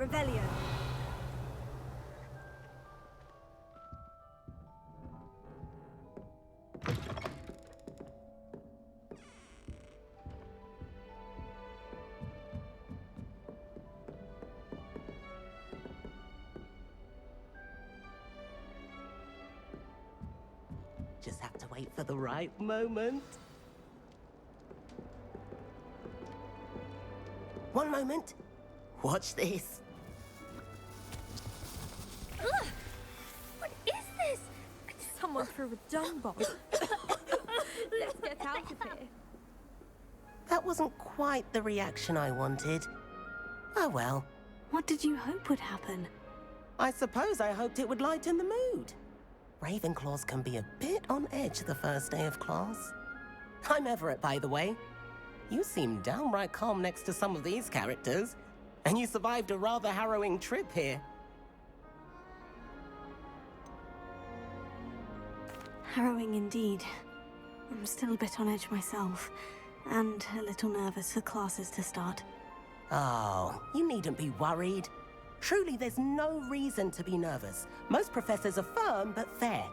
Revelio. Just have to wait for the right moment. One moment. Watch this. Ugh! What is this? Someone threw a dung bomb. Let's get out of here. That wasn't quite the reaction I wanted. Oh well. What did you hope would happen? I suppose I hoped it would lighten the mood. Ravenclaws can be a bit on edge the first day of class. I'm Everett, by the way. You seem downright calm next to some of these characters, and you survived a rather harrowing trip here. Harrowing indeed. I'm still a bit on edge myself, and a little nervous for classes to start. Oh, you needn't be worried. Truly, there's no reason to be nervous. Most professors are firm but fair.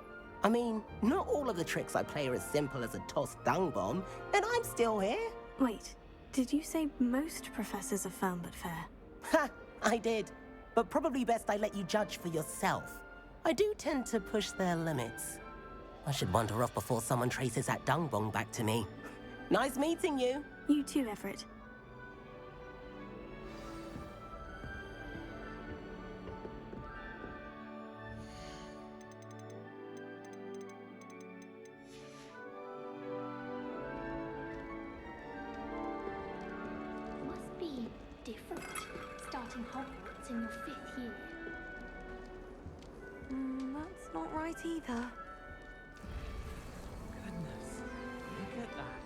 I mean, not all of the tricks I play are as simple as a tossed dung bomb, and I'm still here. Wait, did you say most professors are firm but fair? Ha, I did. But probably best I let you judge for yourself. I do tend to push their limits. I should wander off before someone traces that dung bomb back to me. Nice meeting you. You too, Everett. Must be different, starting Hogwarts in your 5th year. That's not right either. Goodness, look at that.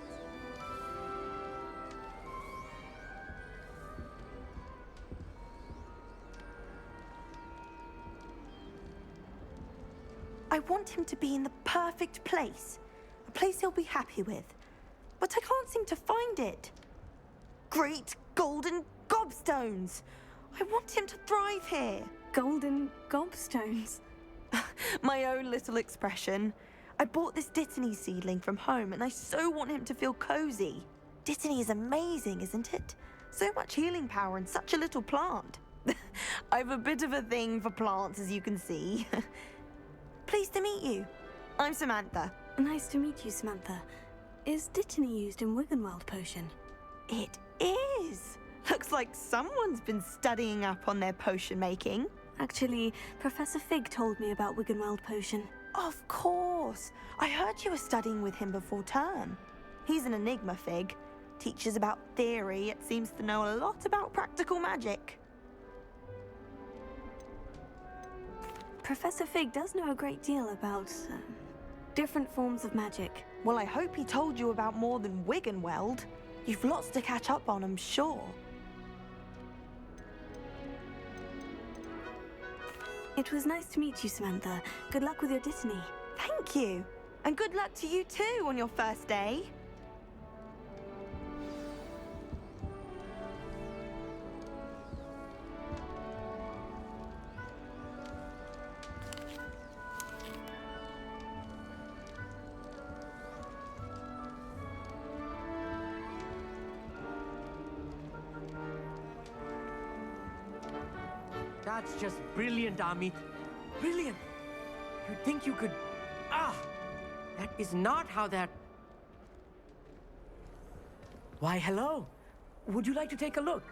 I want him to be in the perfect place. A place he'll be happy with. But I can't seem to find it. Great golden gobstones! I want him to thrive here. Golden gobstones. My own little expression. I bought this Dittany seedling from home and I so want him to feel cozy. Dittany is amazing, isn't it? So much healing power in such a little plant. I've a bit of a thing for plants, as you can see. Pleased to meet you. I'm Samantha. Nice to meet you, Samantha. Is Dittany used in Wiggenweld potion? It is. Looks like someone's been studying up on their potion making. Actually, Professor Fig told me about Wiggenweld potion. Of course. I heard you were studying with him before term. He's an enigma, Fig. Teaches about theory, yet seems to know a lot about practical magic. Professor Fig does know a great deal about different forms of magic. Well, I hope he told you about more than Wiggenweld. You've lots to catch up on, I'm sure. It was nice to meet you, Samantha. Good luck with your Dittany. Thank you. And good luck to you too on your first day. That's just brilliant, Amit. Brilliant. You'd think you could... That is not how that... Why, hello. Would you like to take a look?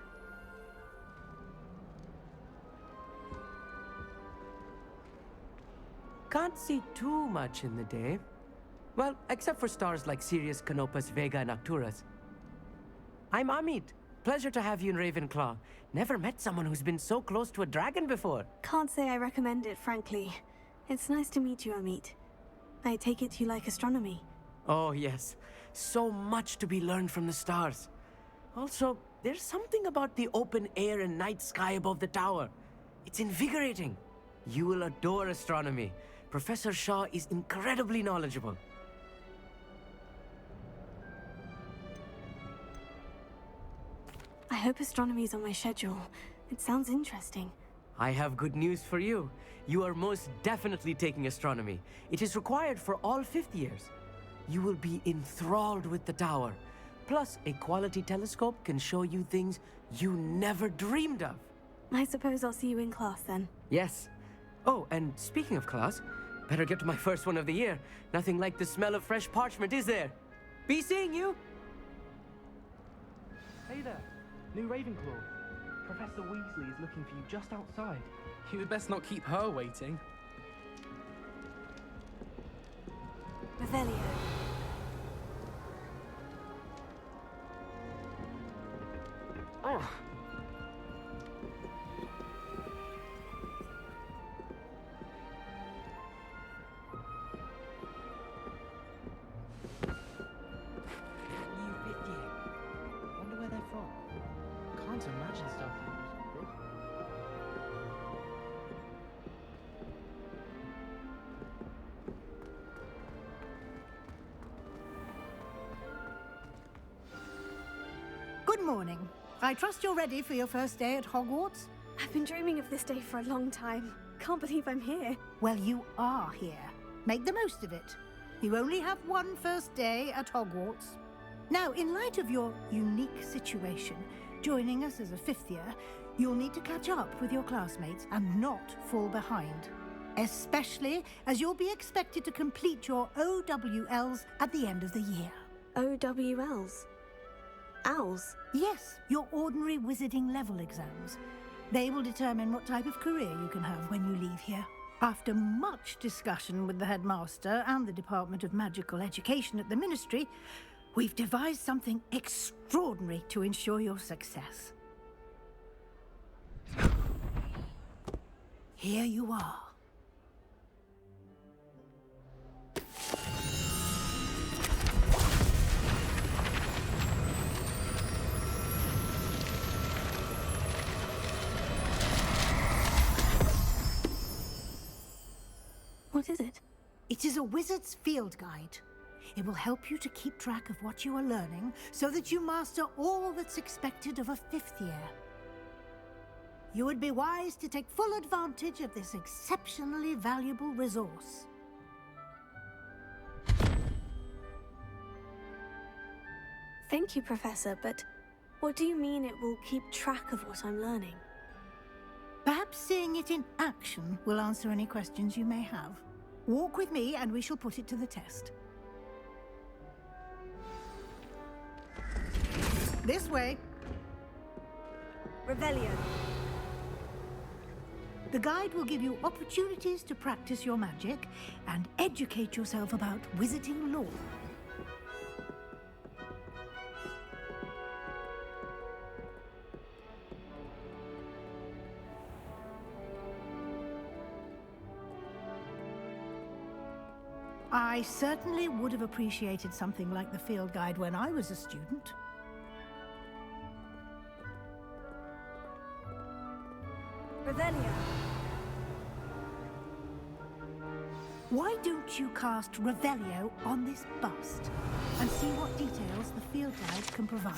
Can't see too much in the day. Well, except for stars like Sirius, Canopus, Vega, and Arcturus. I'm Amit. Pleasure to have you in Ravenclaw. Never met someone who's been so close to a dragon before. Can't say I recommend it, frankly. It's nice to meet you, Amit. I take it you like astronomy. Oh, yes. So much to be learned from the stars. Also, there's something about the open air and night sky above the tower. It's invigorating. You will adore astronomy. Professor Shaw is incredibly knowledgeable. I hope astronomy's on my schedule. It sounds interesting. I have good news for you. You are most definitely taking astronomy. It is required for all fifth years. You will be enthralled with the tower. Plus, a quality telescope can show you things you never dreamed of. I suppose I'll see you in class then. Yes. Oh, and speaking of class, better get to my first one of the year. Nothing like the smell of fresh parchment, is there? Be seeing you! Hey there, new Ravenclaw. Professor Weasley is looking for you just outside. You had best not keep her waiting. Revelio. Oh. New fifth year. Wonder where they're from. Can't imagine stuff. Good morning. I trust you're ready for your first day at Hogwarts? I've been dreaming of this day for a long time. Can't believe I'm here. Well, you are here. Make the most of it. You only have one first day at Hogwarts. Now, in light of your unique situation, joining us as a fifth year, you'll need to catch up with your classmates and not fall behind. Especially as you'll be expected to complete your OWLs at the end of the year. OWLs? Owls? Yes, your ordinary wizarding level exams. They will determine what type of career you can have when you leave here. After much discussion with the headmaster and the Department of Magical Education at the Ministry, we've devised something extraordinary to ensure your success. Here you are. What is it? It is a wizard's field guide. It will help you to keep track of what you are learning so that you master all that's expected of a fifth year. You would be wise to take full advantage of this exceptionally valuable resource. Thank you, Professor, but what do you mean it will keep track of what I'm learning? Perhaps seeing it in action will answer any questions you may have. Walk with me and we shall put it to the test. This way. Revelio. The guide will give you opportunities to practice your magic and educate yourself about wizarding lore. I certainly would have appreciated something like the field guide when I was a student. Revelio. Why don't you cast Revelio on this bust and see what details the field guide can provide?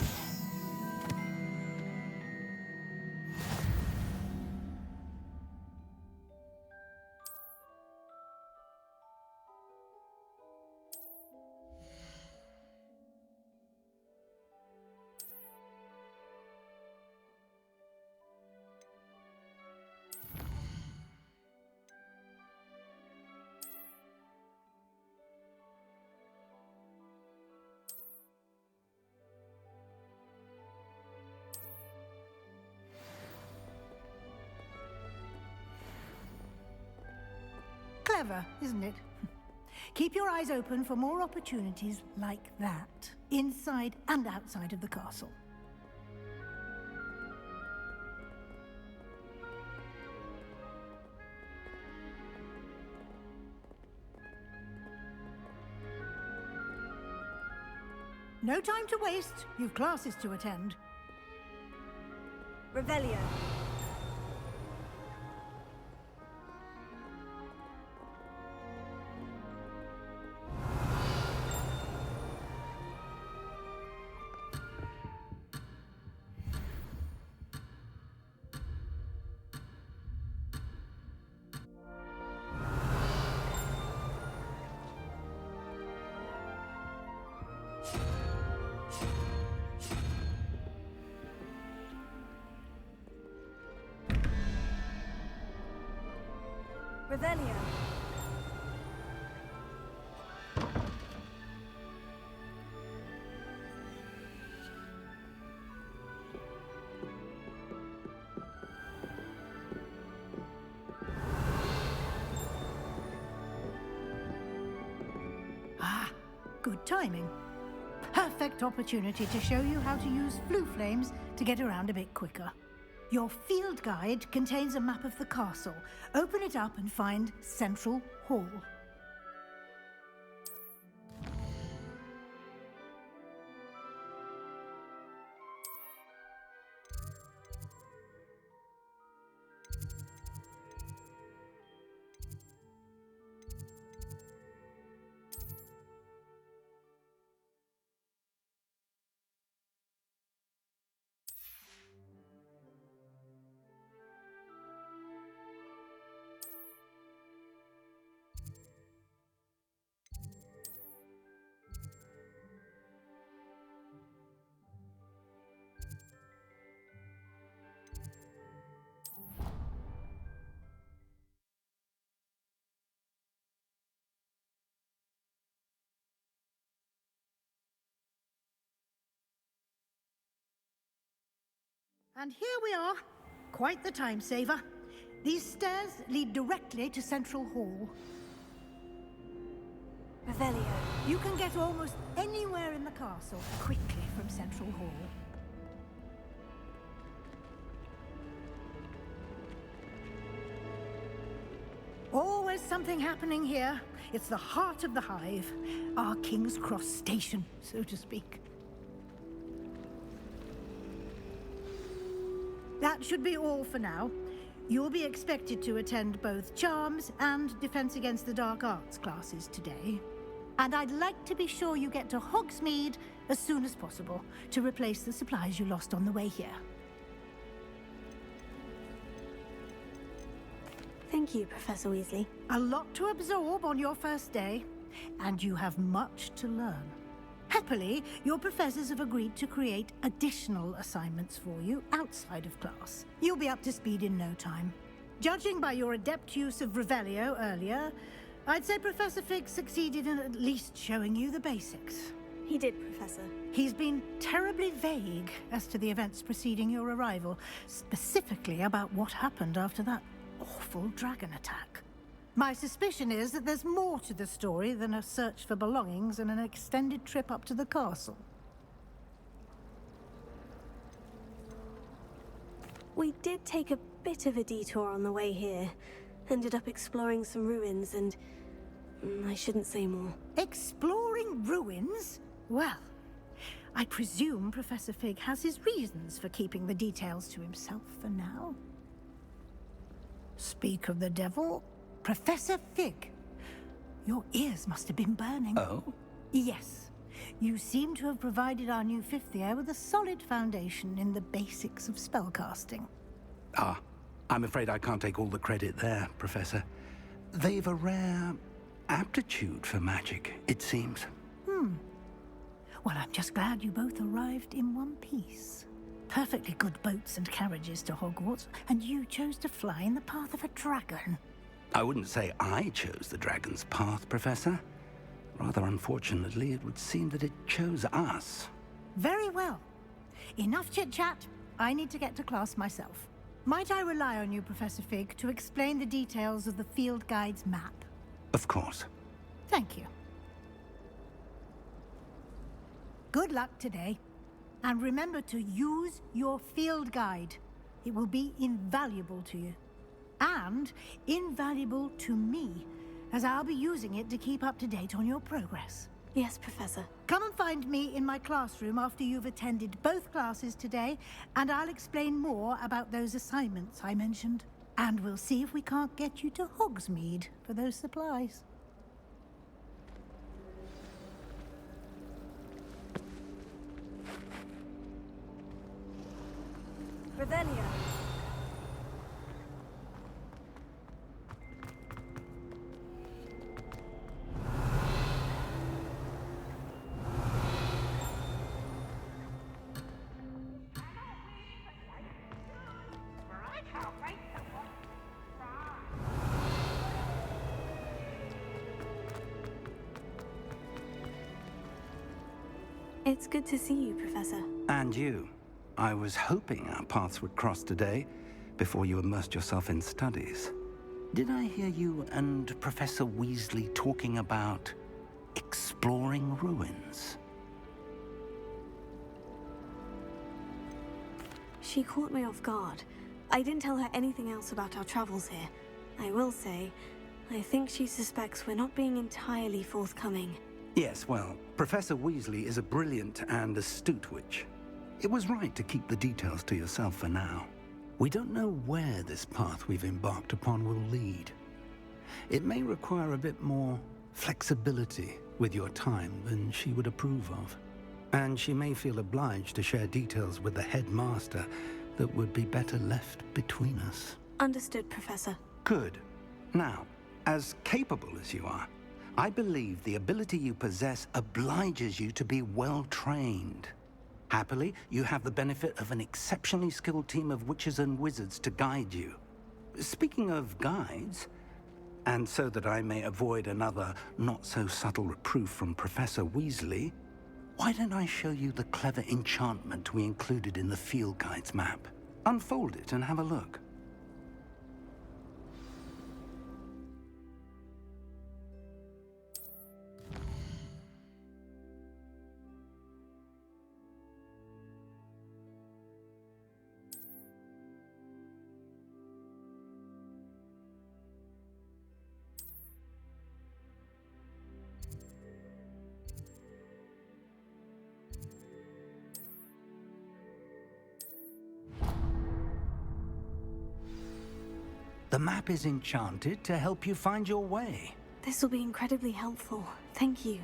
Clever, isn't it? Keep your eyes open for more opportunities like that, inside and outside of the castle. No time to waste. You've classes to attend. Revelio. Revelio. Ah, good timing. Perfect opportunity to show you how to use flue flames to get around a bit quicker. Your field guide contains a map of the castle. Open it up and find Central Hall. And here we are. Quite the time saver. These stairs lead directly to Central Hall. Revelio. You can get almost anywhere in the castle quickly from Central Hall. Always something happening here. It's the heart of the hive. Our King's Cross station, so to speak. That should be all for now. You'll be expected to attend both Charms and Defense Against the Dark Arts classes today. And I'd like to be sure you get to Hogsmeade as soon as possible to replace the supplies you lost on the way here. Thank you, Professor Weasley. A lot to absorb on your first day, and you have much to learn. Happily, your professors have agreed to create additional assignments for you outside of class. You'll be up to speed in no time. Judging by your adept use of Revelio earlier, I'd say Professor Fig succeeded in at least showing you the basics. He did, Professor. He's been terribly vague as to the events preceding your arrival, specifically about what happened after that awful dragon attack. My suspicion is that there's more to the story than a search for belongings and an extended trip up to the castle. We did take a bit of a detour on the way here. Ended up exploring some ruins and... I shouldn't say more. Exploring ruins? Well, I presume Professor Fig has his reasons for keeping the details to himself for now. Speak of the devil, Professor Fig. Your ears must have been burning. Oh? Yes. You seem to have provided our new fifth year with a solid foundation in the basics of spellcasting. Ah, I'm afraid I can't take all the credit there, Professor. They've a rare aptitude for magic, it seems. Well, I'm just glad you both arrived in one piece. Perfectly good boats and carriages to Hogwarts, and you chose to fly in the path of a dragon. I wouldn't say I chose the dragon's path, Professor. Rather unfortunately, it would seem that it chose us. Very well. Enough chit-chat. I need to get to class myself. Might I rely on you, Professor Fig, to explain the details of the field guide's map? Of course. Thank you. Good luck today. And remember to use your field guide. It will be invaluable to you. And invaluable to me, as I'll be using it to keep up to date on your progress. Yes, Professor. Come and find me in my classroom after you've attended both classes today, and I'll explain more about those assignments I mentioned. And we'll see if we can't get you to Hogsmeade for those supplies. Revelio. It's good to see you, Professor. And you. I was hoping our paths would cross today, before you immersed yourself in studies. Did I hear you and Professor Weasley talking about exploring ruins? She caught me off guard. I didn't tell her anything else about our travels here. I will say, I think she suspects we're not being entirely forthcoming. Yes, well, Professor Weasley is a brilliant and astute witch. It was right to keep the details to yourself for now. We don't know where this path we've embarked upon will lead. It may require a bit more flexibility with your time than she would approve of. And she may feel obliged to share details with the headmaster that would be better left between us. Understood, Professor. Good. Now, as capable as you are, I believe the ability you possess obliges you to be well trained. Happily, you have the benefit of an exceptionally skilled team of witches and wizards to guide you. Speaking of guides, and so that I may avoid another not-so-subtle reproof from Professor Weasley, why don't I show you the clever enchantment we included in the field guide's map? Unfold it and have a look. The map is enchanted to help you find your way. This will be incredibly helpful. Thank you.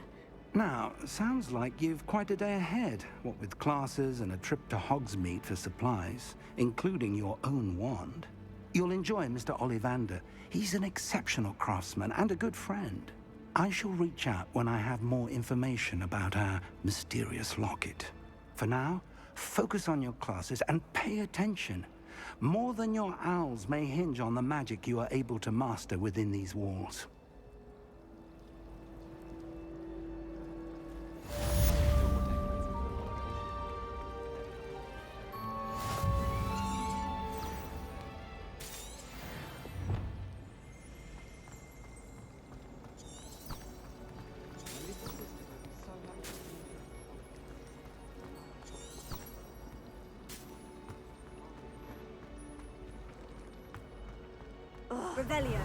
Now, sounds like you've quite a day ahead, what with classes and a trip to Hogsmeade for supplies, including your own wand. You'll enjoy Mr. Ollivander. He's an exceptional craftsman and a good friend. I shall reach out when I have more information about our mysterious locket. For now, focus on your classes and pay attention. More than your owls may hinge on the magic you are able to master within these walls. Revelio.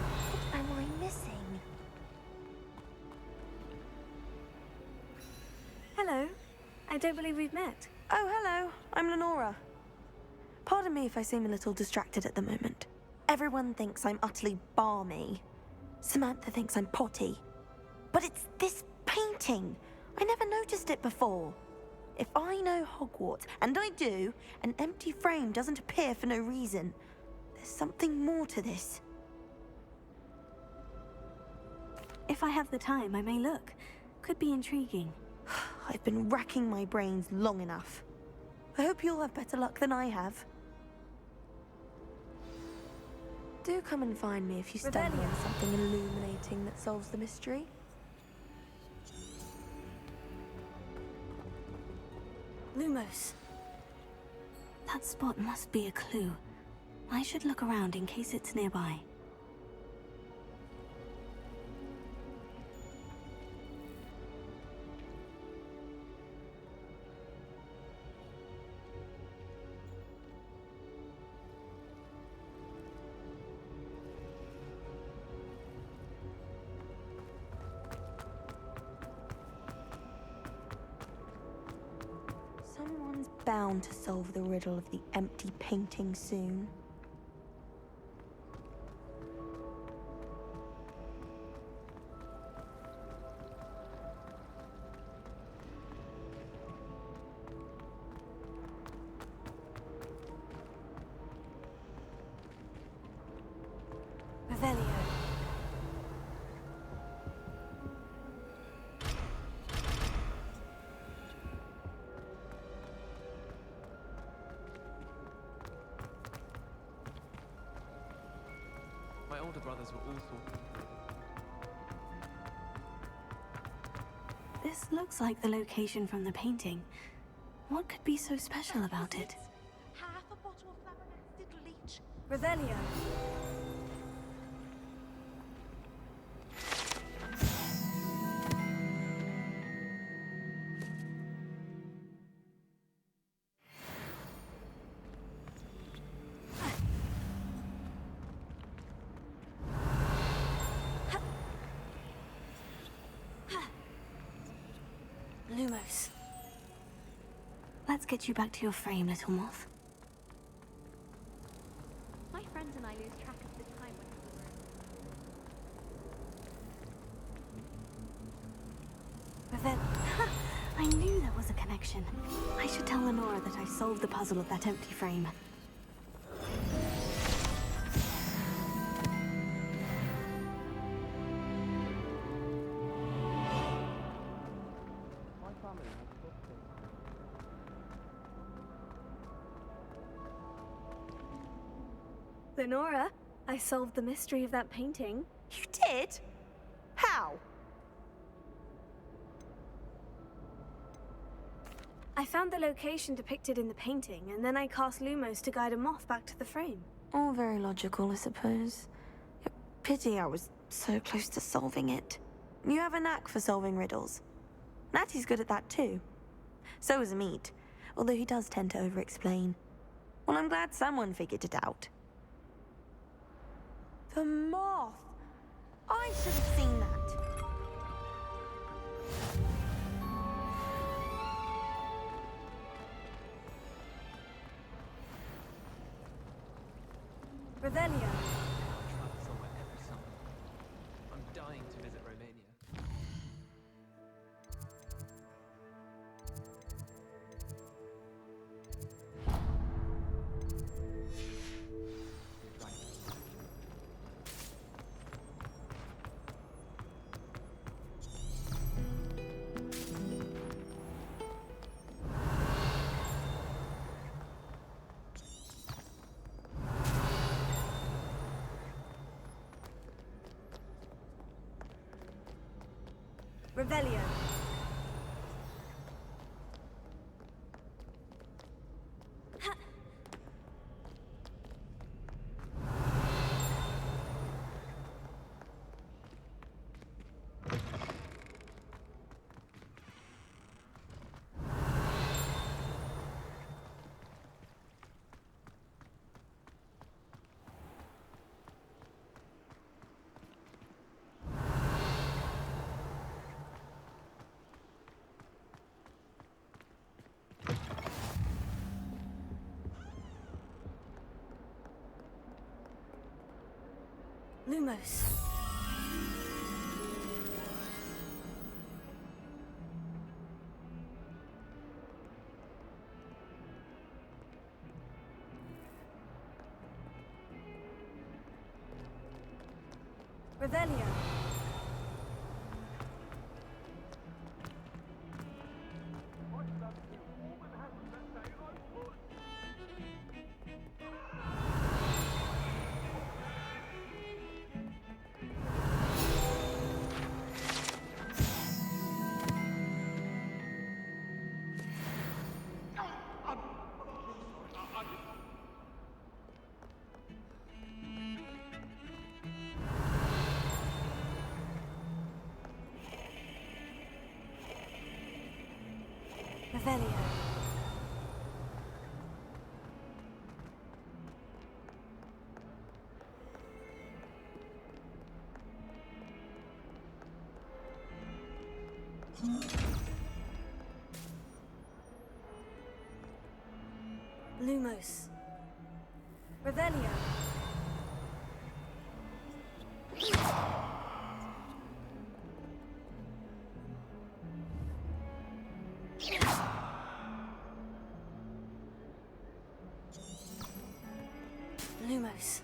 What am I missing? Hello. I don't believe we've met. Oh, hello. I'm Lenora. Pardon me if I seem a little distracted at the moment. Everyone thinks I'm utterly balmy. Samantha thinks I'm potty. But it's this painting. I never noticed it before. If I know Hogwarts, and I do, an empty frame doesn't appear for no reason. There's something more to this. If I have the time, I may look. Could be intriguing. I've been racking my brains long enough. I hope you'll have better luck than I have. Do come and find me if you stumble on something illuminating that solves the mystery. Lumos. That spot must be a clue. I should look around in case it's nearby. Someone's bound to solve the riddle of the empty painting soon. Revelio. My older brothers were all thought. This looks like the location from the painting. What could be so special about it? Half a bottle of flabbergasted leech. Revelio. Lumos. Let's get you back to your frame, little moth. My friends and I lose track of the time when we were. Revel. I knew there was a connection. I should tell Lenora that I solved the puzzle of that empty frame. My family has a doctor. Lenora, I solved the mystery of that painting. You did? How? I found the location depicted in the painting, and then I cast Lumos to guide a moth back to the frame. All very logical, I suppose. Pity I was so close to solving it. You have a knack for solving riddles. Natty's good at that too. So is Amit, although he does tend to over-explain. Well, I'm glad someone figured it out. The moth! I should have seen that. Revelio. Travel somewhere every summer. I'm dying to visit Romania. Right. Revelio. Lumos. Revelio. Revelio. Lumos. Revelio. Lumos.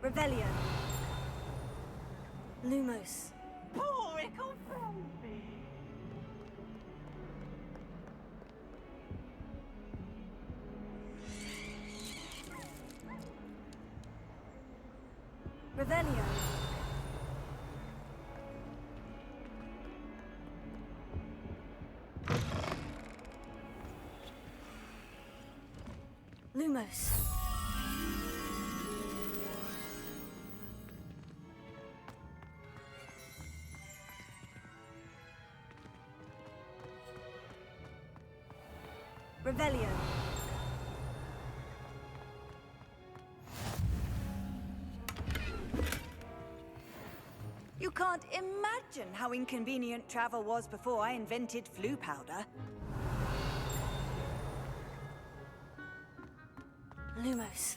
Revelio. Lumos. Revelio. Lumos. Revelio. You can't imagine how inconvenient travel was before I invented flu powder. Lumos.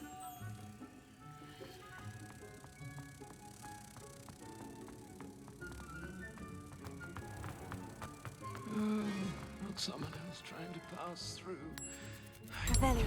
Not someone else trying to pass through. Revelio.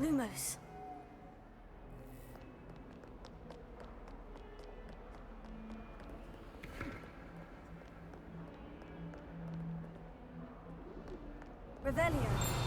Lumos. Revelio.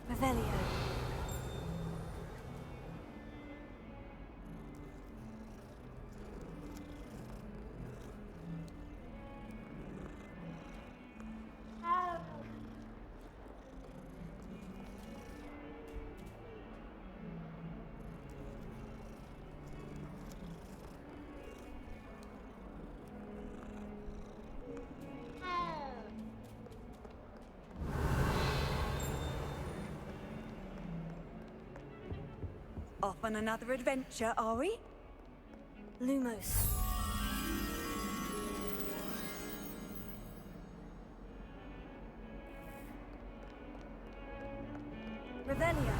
Revelio. Off on another adventure, are we? Lumos. Revelio.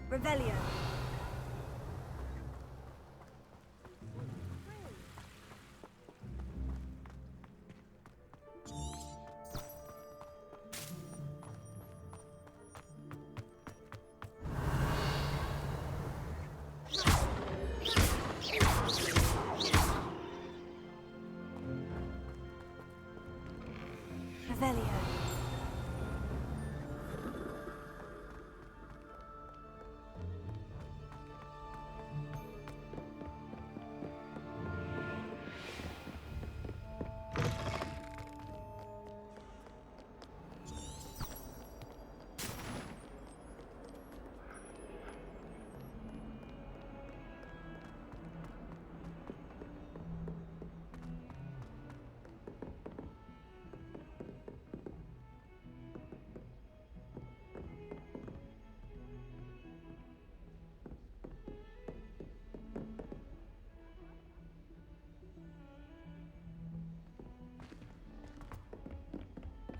Revelio. Revelio.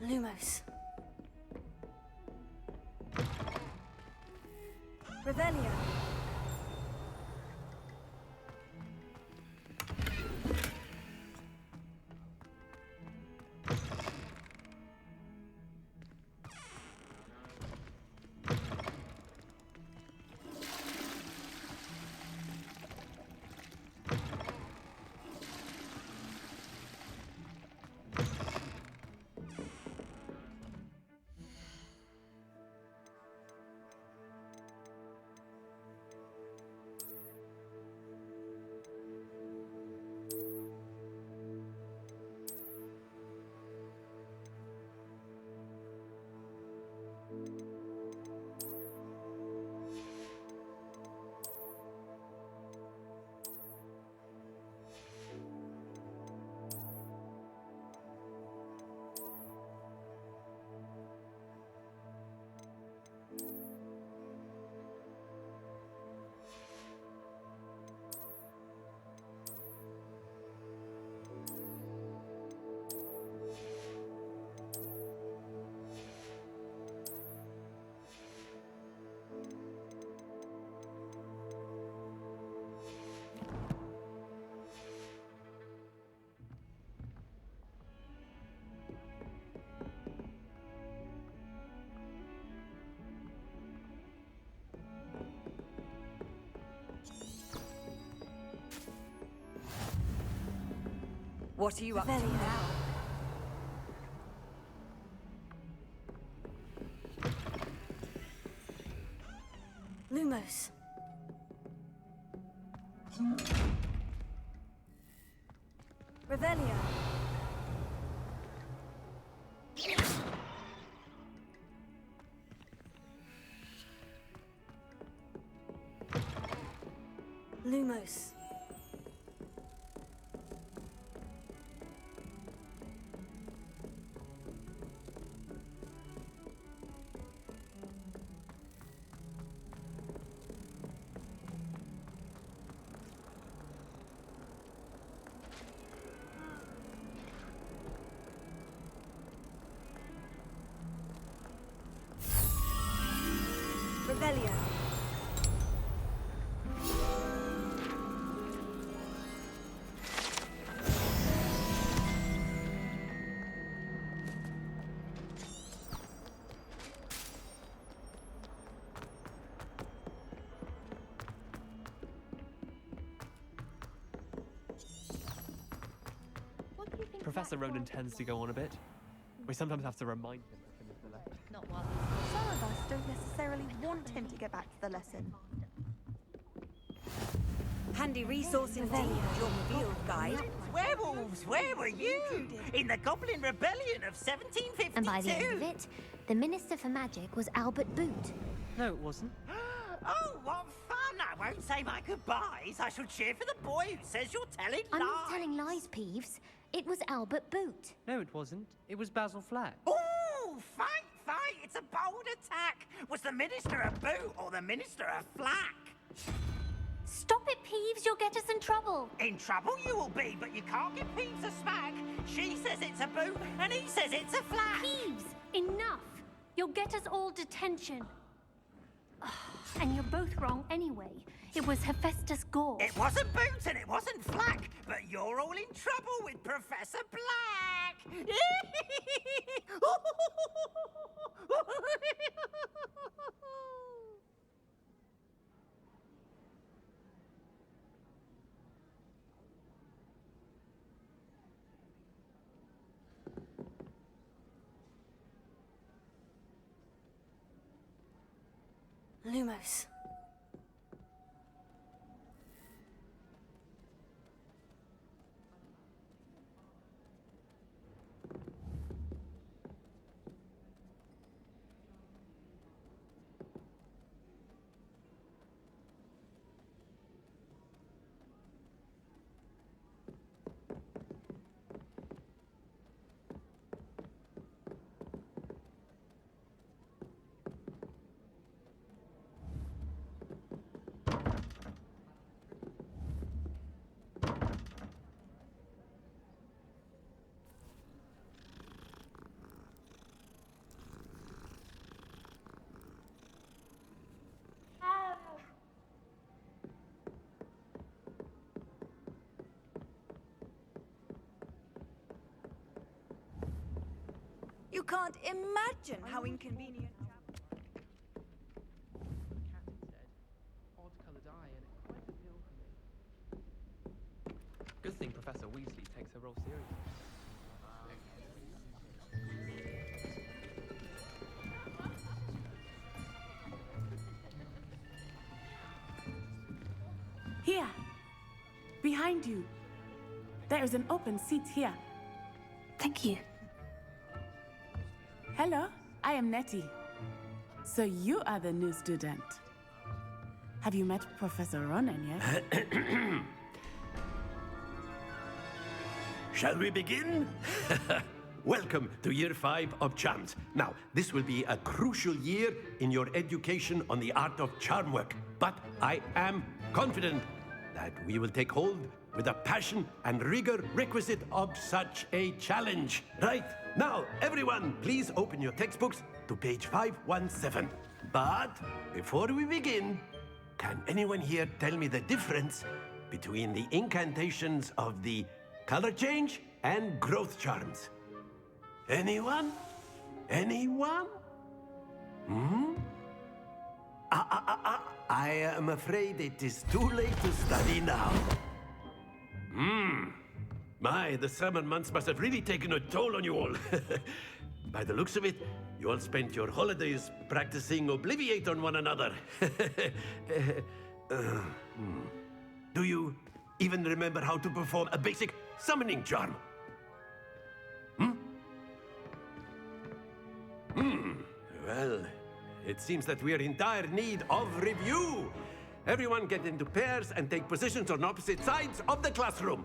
Lumos. Revelio. What are you up to Revelio. now? Lumos. Revelio. Lumos. Revelio. Professor Ronan tends to go on a bit. We sometimes have to remind him to finish the lesson. Not while Some of us don't necessarily want him to get back to the lesson. Handy resource indeed, your field guide. Werewolves, where were you? In the Goblin Rebellion of 1752. And by the end of it, the Minister for Magic was Albert Boot. No, it wasn't. Oh, what fun! I won't say my goodbyes. I shall cheer for the boy who says you're telling I'm lies. not telling lies, Peeves. It was Albert Boot. No, it wasn't. It was Basil Flack. Ooh, fight! It's a bold attack. Was the Minister a boot or the Minister a flack? Stop it, Peeves. You'll get us in trouble. In trouble you will be, but you can't give Peeves a smack. She says it's a boot, and he says it's a flack. Peeves, enough. You'll get us all detention. And you're both wrong anyway. It was Hephaestus Gore. It wasn't Boot and it wasn't Flack, but you're all in trouble with Professor Black. Lumos. You can't imagine how inconvenient. Odd-coloured eye, and it quite appealed to me. Good thing Professor Weasley takes her role seriously. Here! Behind you! There is an open seat here. Thank you. Hello, I am Nettie. So you are the new student. Have you met Professor Ronan yet? Shall we begin? Welcome to Year 5 of Charms. Now, this will be a crucial year in your education on the art of charm work. But I am confident that we will take hold with the passion and rigor requisite of such a challenge. Right? Now, everyone, please open your textbooks to page 517. But before we begin, can anyone here tell me the difference between the incantations of the color change and growth charms? Anyone? Anyone? I am afraid it is too late to study now. My, the summer months must have really taken a toll on you all. By the looks of it, you all spent your holidays practicing Obliviate on one another. Do you even remember how to perform a basic summoning charm? Well, it seems that we are in dire need of review. Everyone get into pairs and take positions on opposite sides of the classroom.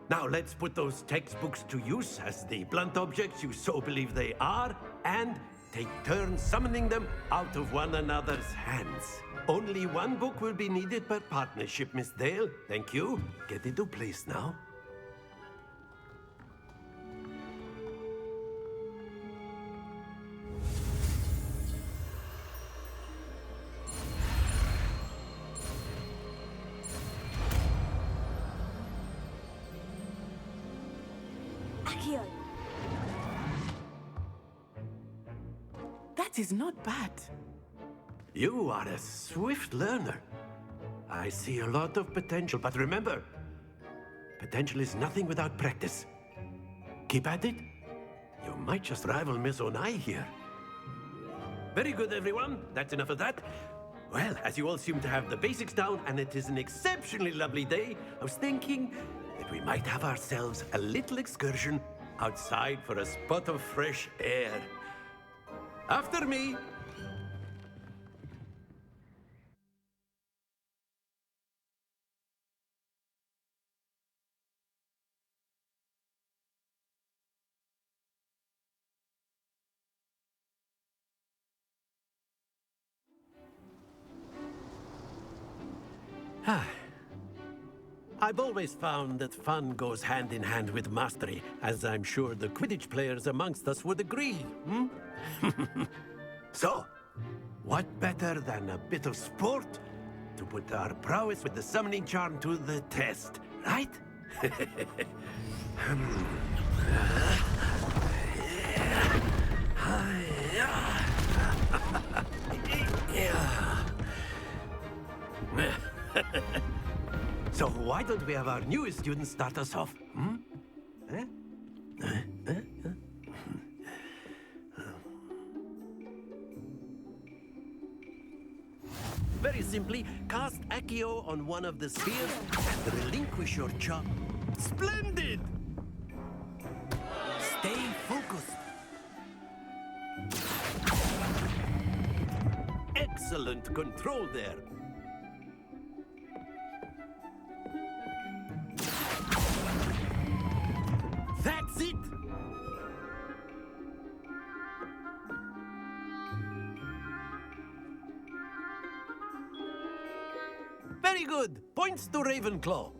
Now let's put those textbooks to use as the blunt objects you so believe they are, and take turns summoning them out of one another's hands. Only one book will be needed per partnership, Miss Dale. Thank you. Get into place now. Accio. That is not bad. You are a swift learner. I see a lot of potential, but remember, potential is nothing without practice. Keep at it. You might just rival Miss Onai here. Very good, everyone. That's enough of that. Well, as you all seem to have the basics down, and it is an exceptionally lovely day, I was thinking that we might have ourselves a little excursion outside for a spot of fresh air. After me. I've always found that fun goes hand in hand with mastery, as I'm sure the Quidditch players amongst us would agree, So, what better than a bit of sport to put our prowess with the summoning charm to the test, right? So why don't we have our newest student start us off? Very simply, cast Accio on one of the spheres and relinquish your charm. Splendid! Stay focused. Excellent control there. That's it! Very good. Points to Ravenclaw.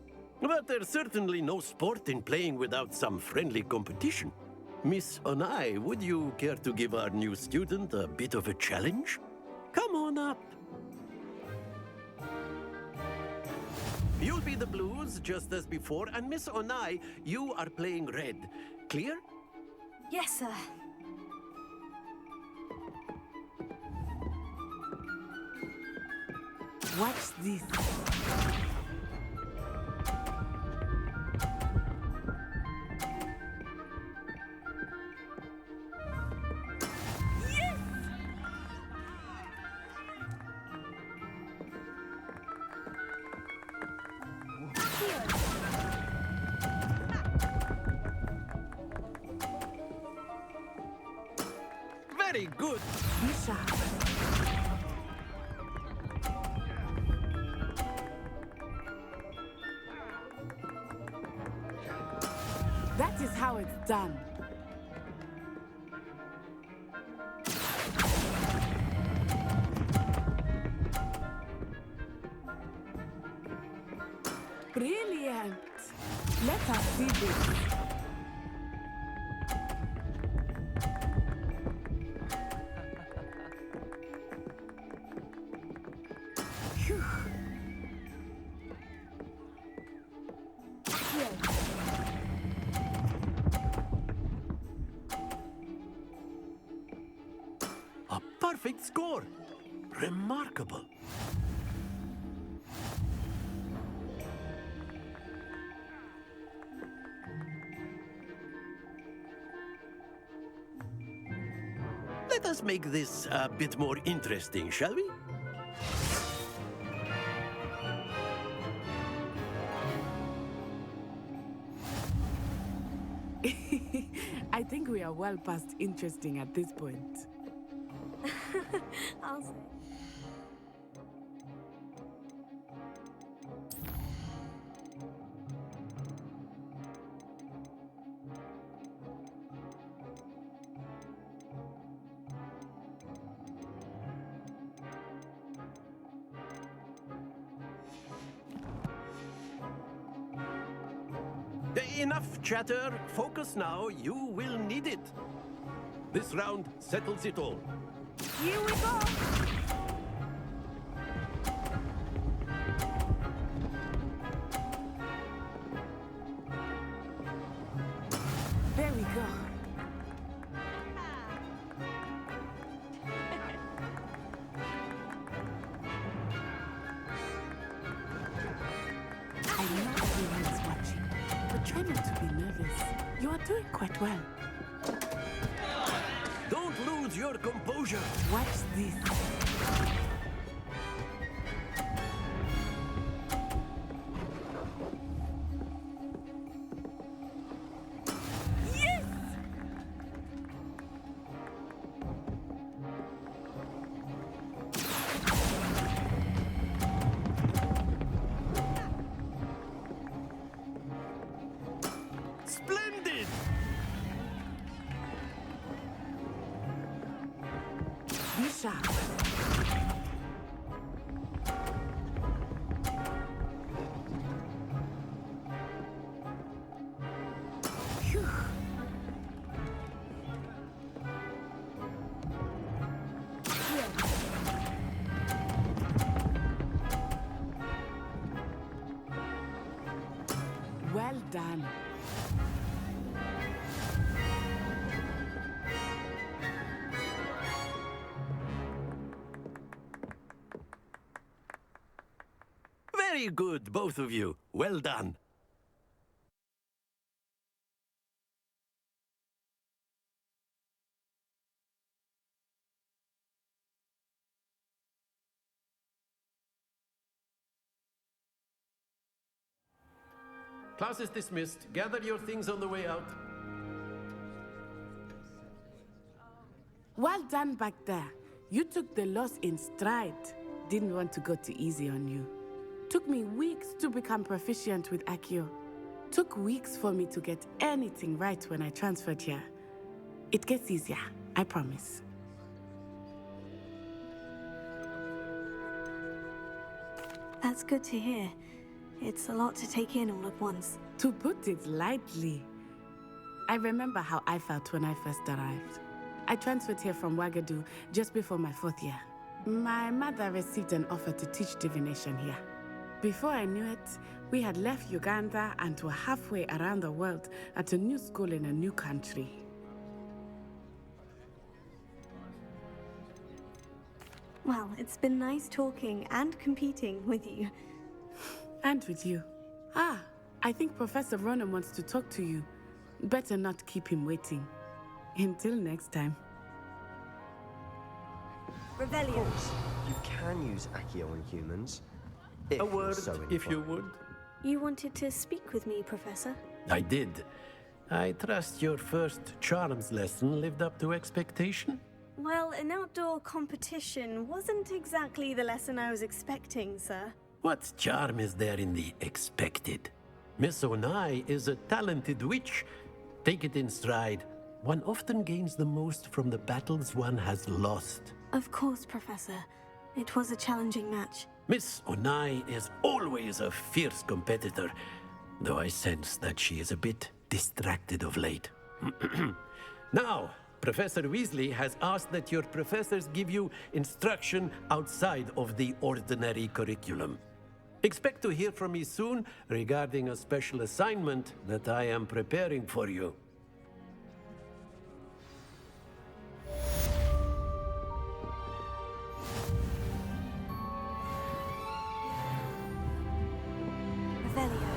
But there's certainly no sport in playing without some friendly competition. Miss Onai, would you care to give our new student a bit of a challenge? Come on up. You'll be the blues, just as before, and Miss Onai, you are playing red. Clear? Yes, sir. Watch this. Very good. Be sharp. That is how it's done. Brilliant. Let us see this. Phew. A perfect score. Remarkable. Let us make this a bit more interesting, shall we? I think we are well past interesting at this point. I'll say. Enough chatter. Focus now. You will need it. This round settles it all. Here we go! There we go. I know everyone's watching, but try not to be nervous. You are doing quite well. Don't lose your composure. Watch this. Yes! Splendid! Be sharp. Phew. Well done. Very good, both of you. Well done. Class is dismissed. Gather your things on the way out. Well done back there. You took the loss in stride. Didn't want to go too easy on you. Took me weeks to become proficient with Accio. Took weeks for me to get anything right when I transferred here. It gets easier, I promise. That's good to hear. It's a lot to take in all at once. To put it lightly, I remember how I felt when I first arrived. I transferred here from Wagadu just before my 4th year. My mother received an offer to teach divination here. Before I knew it, we had left Uganda and were halfway around the world at a new school in a new country. Well, it's been nice talking and competing with you. And with you. Ah, I think Professor Ronan wants to talk to you. Better not keep him waiting. Until next time. Revelio. You can use Accio on humans. A word, if you would. You wanted to speak with me, Professor? I did. I trust your first charms lesson lived up to expectation? Well, an outdoor competition wasn't exactly the lesson I was expecting, sir. What charm is there in the expected? Miss Onai is a talented witch. Take it in stride. One often gains the most from the battles one has lost. Of course, Professor. It was a challenging match. Miss Onai is always a fierce competitor, though I sense that she is a bit distracted of late. Now, Professor Weasley has asked that your professors give you instruction outside of the ordinary curriculum. Expect to hear from me soon regarding a special assignment that I am preparing for you. Revelio.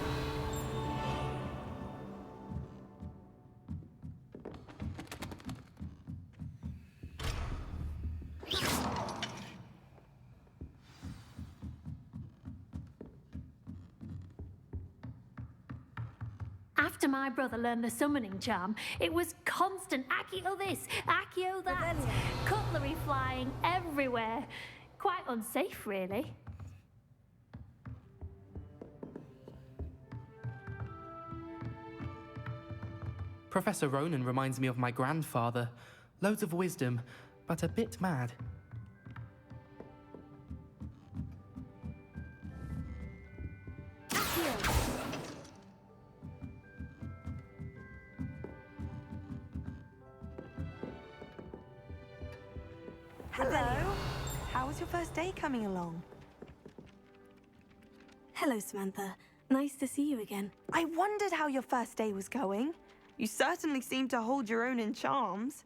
After my brother learned the summoning charm, it was constant Accio this, Accio that, cutlery flying everywhere. Quite unsafe, really. Professor Ronan reminds me of my grandfather. Loads of wisdom, but a bit mad. Hello. How was your first day coming along? Hello, Samantha. Nice to see you again. I wondered how your first day was going. You certainly seem to hold your own in charms.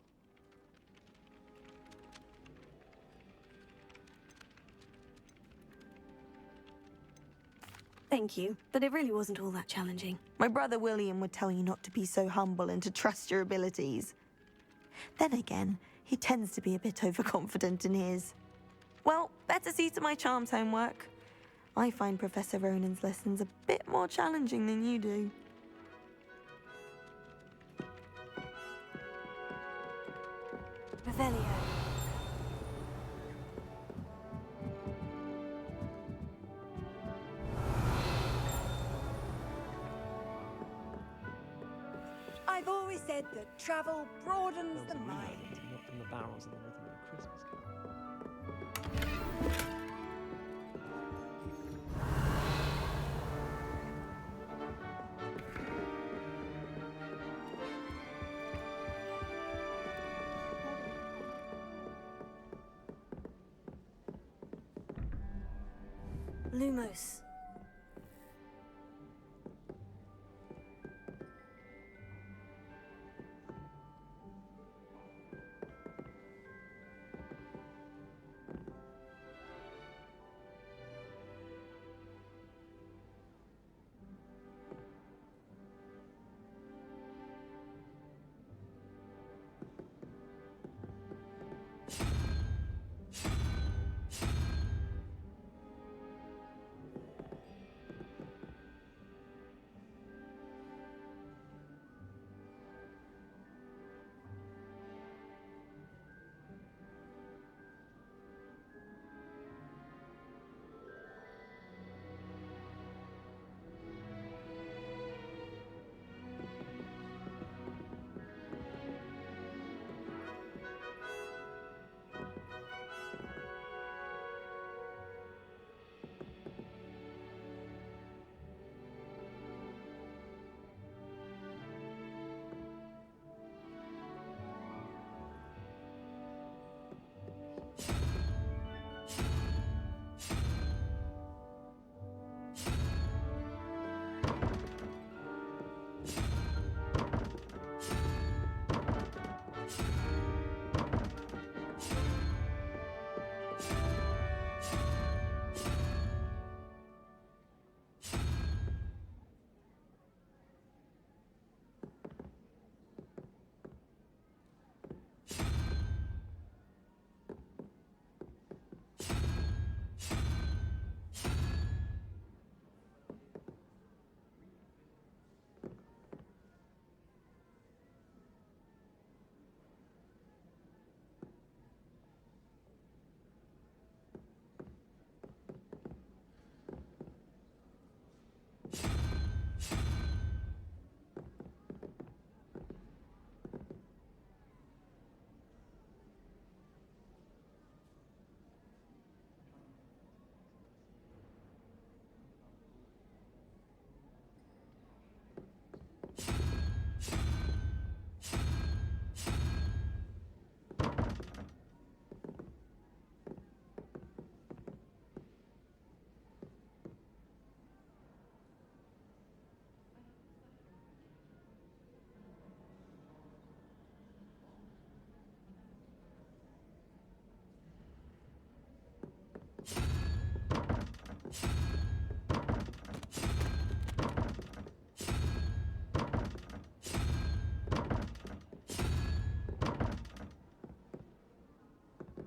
Thank you, but it really wasn't all that challenging. My brother William would tell you not to be so humble and to trust your abilities. Then again, he tends to be a bit overconfident in his. Well, better see to my charms homework. I find Professor Ronan's lessons a bit more challenging than you do. Revelio. I've always said that travel broadens the mind. Not from the barrels in the rhythm of a Christmas carol. Lumos.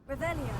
Revelio.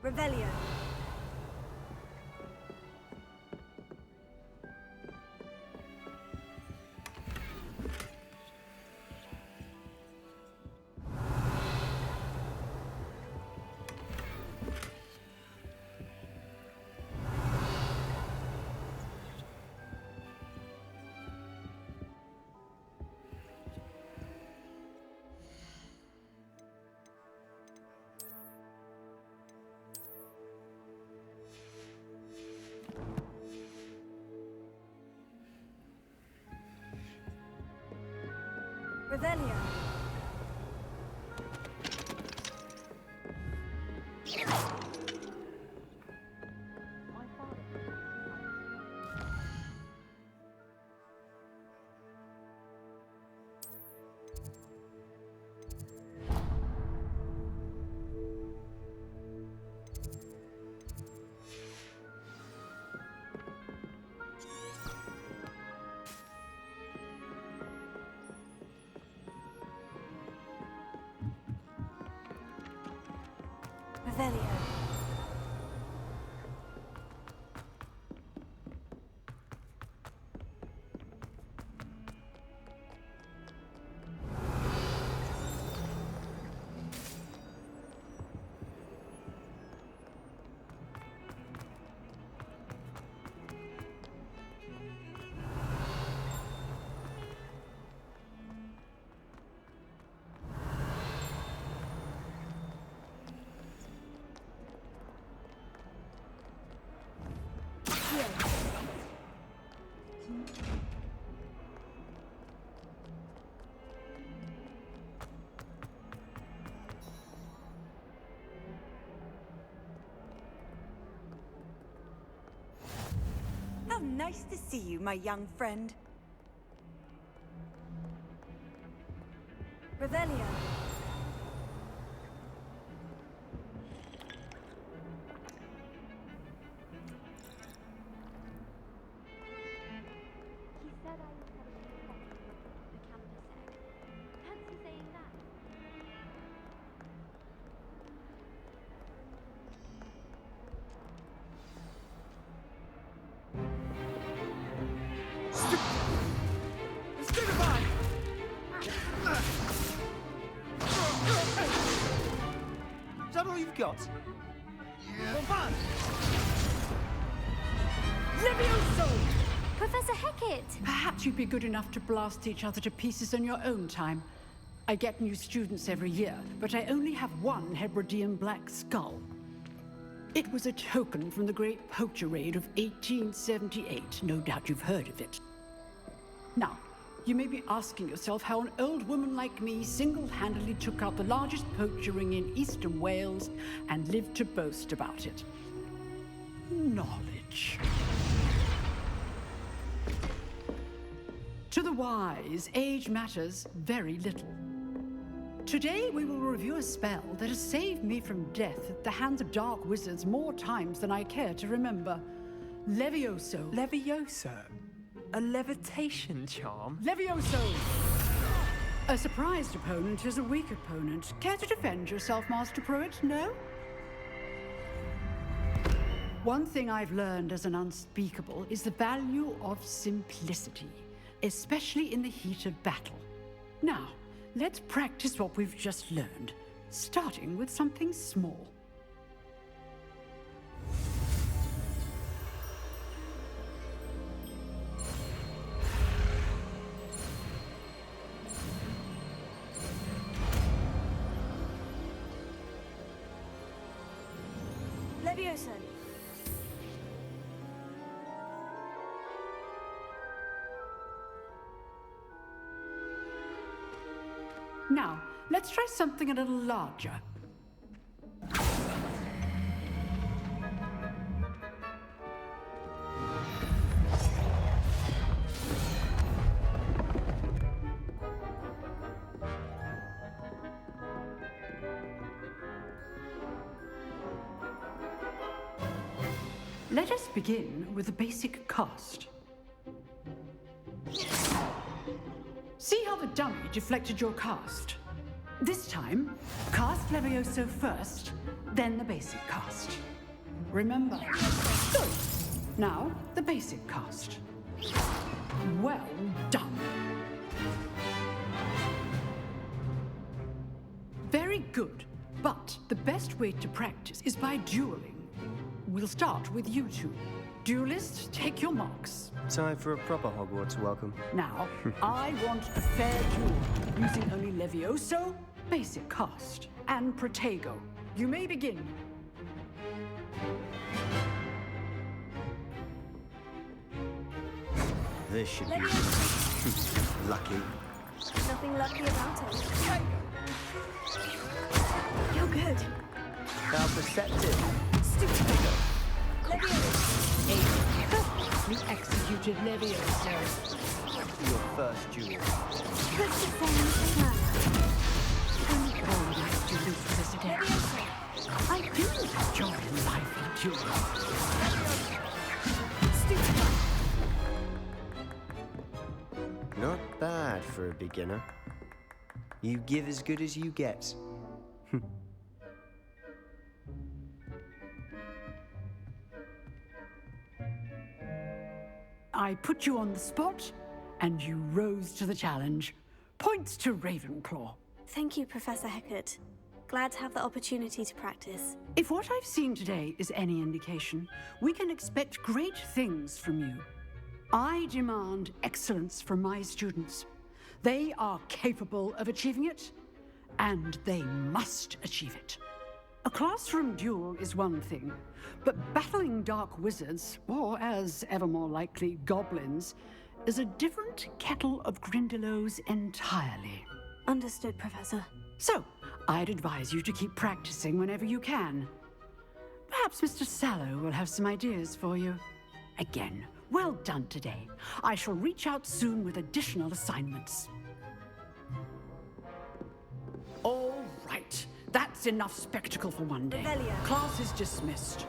Revelio. Revelio. Revelio. How nice to see you, my young friend. Revelio. He said I was having a copy of the campus egg. Fancy saying that? Stupefy! Is that all you've got? Yeah. Levioso! Professor Hecat! Perhaps you'd be good enough to blast each other to pieces in your own time. I get new students every year, but I only have one Hebridean black skull. It was a token from the Great Poacher Raid of 1878. No doubt you've heard of it. Now, you may be asking yourself how an old woman like me single-handedly took out the largest poacher ring in eastern Wales and lived to boast about it. Knowledge. To the wise, age matters very little. Today we will review a spell that has saved me from death at the hands of dark wizards more times than I care to remember. Levioso. Levioso? A levitation charm? Levioso! A surprised opponent is a weak opponent. Care to defend yourself, Master Pruitt? No? One thing I've learned as an unspeakable is the value of simplicity, especially in the heat of battle. Now, let's practice what we've just learned, starting with something small. Levioso. Now, let's try something a little larger. Let us begin with the basic cast. See how the dummy deflected your cast? This time, cast Levioso first, then the basic cast. Remember. Good. Now, the basic cast. Well done. Very good. But the best way to practice is by dueling. We'll start with you two. Duelists, take your marks. Time for a proper Hogwarts welcome. Now, I want a fair duel, using only Levioso, basic cast, and Protego. You may begin. This should be lucky. Nothing lucky about it. You're good. How perceptive. Stupid. We executed Levioso. Your first duel. That's the same as Only all my students for this again. I do enjoy lively duels. Not bad for a beginner. You give as good as you get. I put you on the spot, and you rose to the challenge. Points to Ravenclaw. Thank you, Professor Hecat. Glad to have the opportunity to practice. If what I've seen today is any indication, we can expect great things from you. I demand excellence from my students. They are capable of achieving it, and they must achieve it. A classroom duel is one thing, but battling dark wizards, or as ever more likely, goblins, is a different kettle of Grindylows entirely. Understood, Professor. So, I'd advise you to keep practicing whenever you can. Perhaps Mr. Sallow will have some ideas for you. Again, well done today. I shall reach out soon with additional assignments. All right. That's enough spectacle for one day. Revelio. Class is dismissed.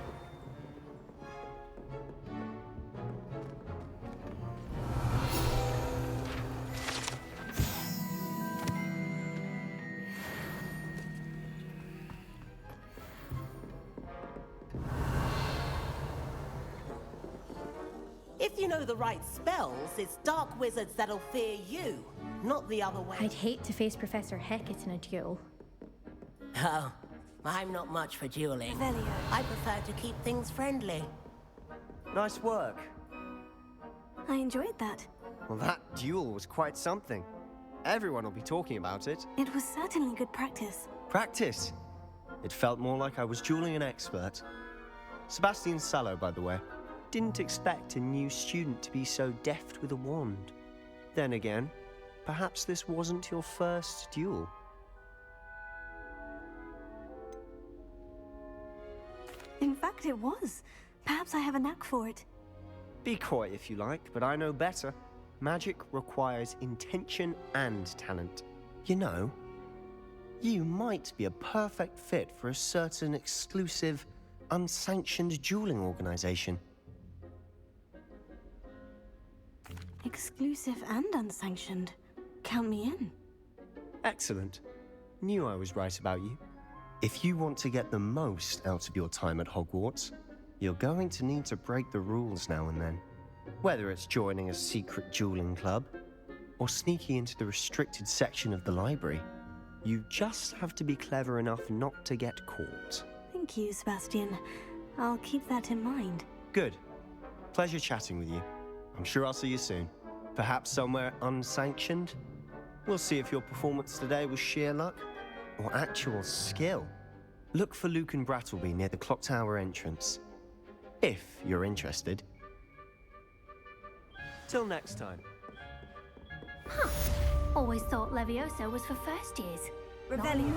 If you know the right spells, it's dark wizards that'll fear you, not the other way. I'd hate to face Professor Hecat in a duel. Oh, I'm not much for dueling. Revelio. I prefer to keep things friendly. Nice work. I enjoyed that. Well, that duel was quite something. Everyone will be talking about it. It was certainly good practice. Practice. It felt more like I was dueling an expert. Sebastian Sallow, by the way. Didn't expect a new student to be so deft with a wand. Then again, perhaps this wasn't your first duel. In fact, it was. Perhaps I have a knack for it. Be coy if you like, but I know better. Magic requires intention and talent. You know, you might be a perfect fit for a certain exclusive, unsanctioned dueling organization. Exclusive and unsanctioned. Count me in. Excellent. Knew I was right about you. If you want to get the most out of your time at Hogwarts, you're going to need to break the rules now and then. Whether it's joining a secret dueling club, or sneaking into the restricted section of the library, you just have to be clever enough not to get caught. Thank you, Sebastian. I'll keep that in mind. Good. Pleasure chatting with you. I'm sure I'll see you soon. Perhaps somewhere unsanctioned? We'll see if your performance today was sheer luck or actual skill. Look for Luke and Brattleby near the clock tower entrance. If you're interested. Till next time. Huh. Always thought Levioso was for first years. Revelio.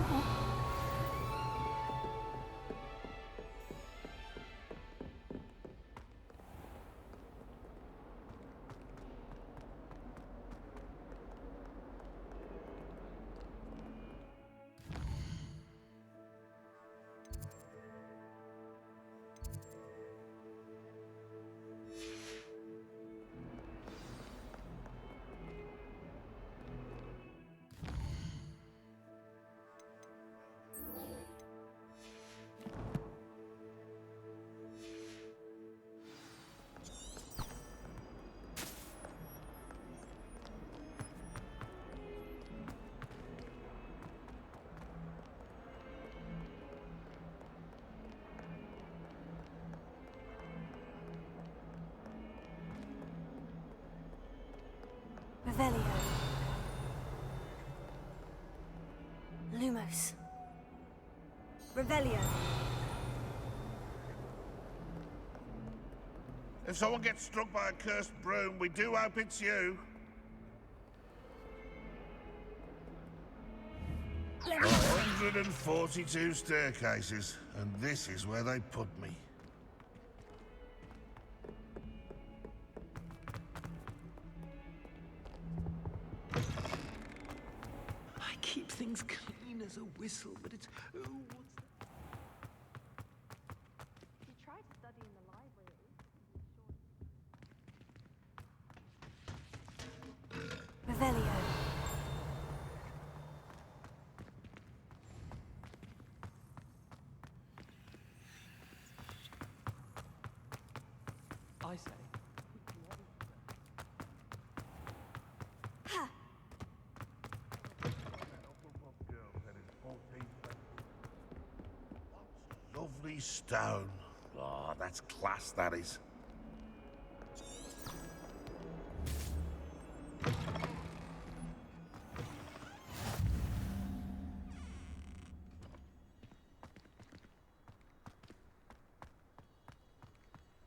Revelio. Lumos. Revelio. If someone gets struck by a cursed broom, we do hope it's you. 142 staircases, and this is where they put me. I keep things clean as a whistle, but it's... Oh, what's that? If you try to study in the library, Revelio. I say. Ha! Lovely stone. Oh, that's class, that is.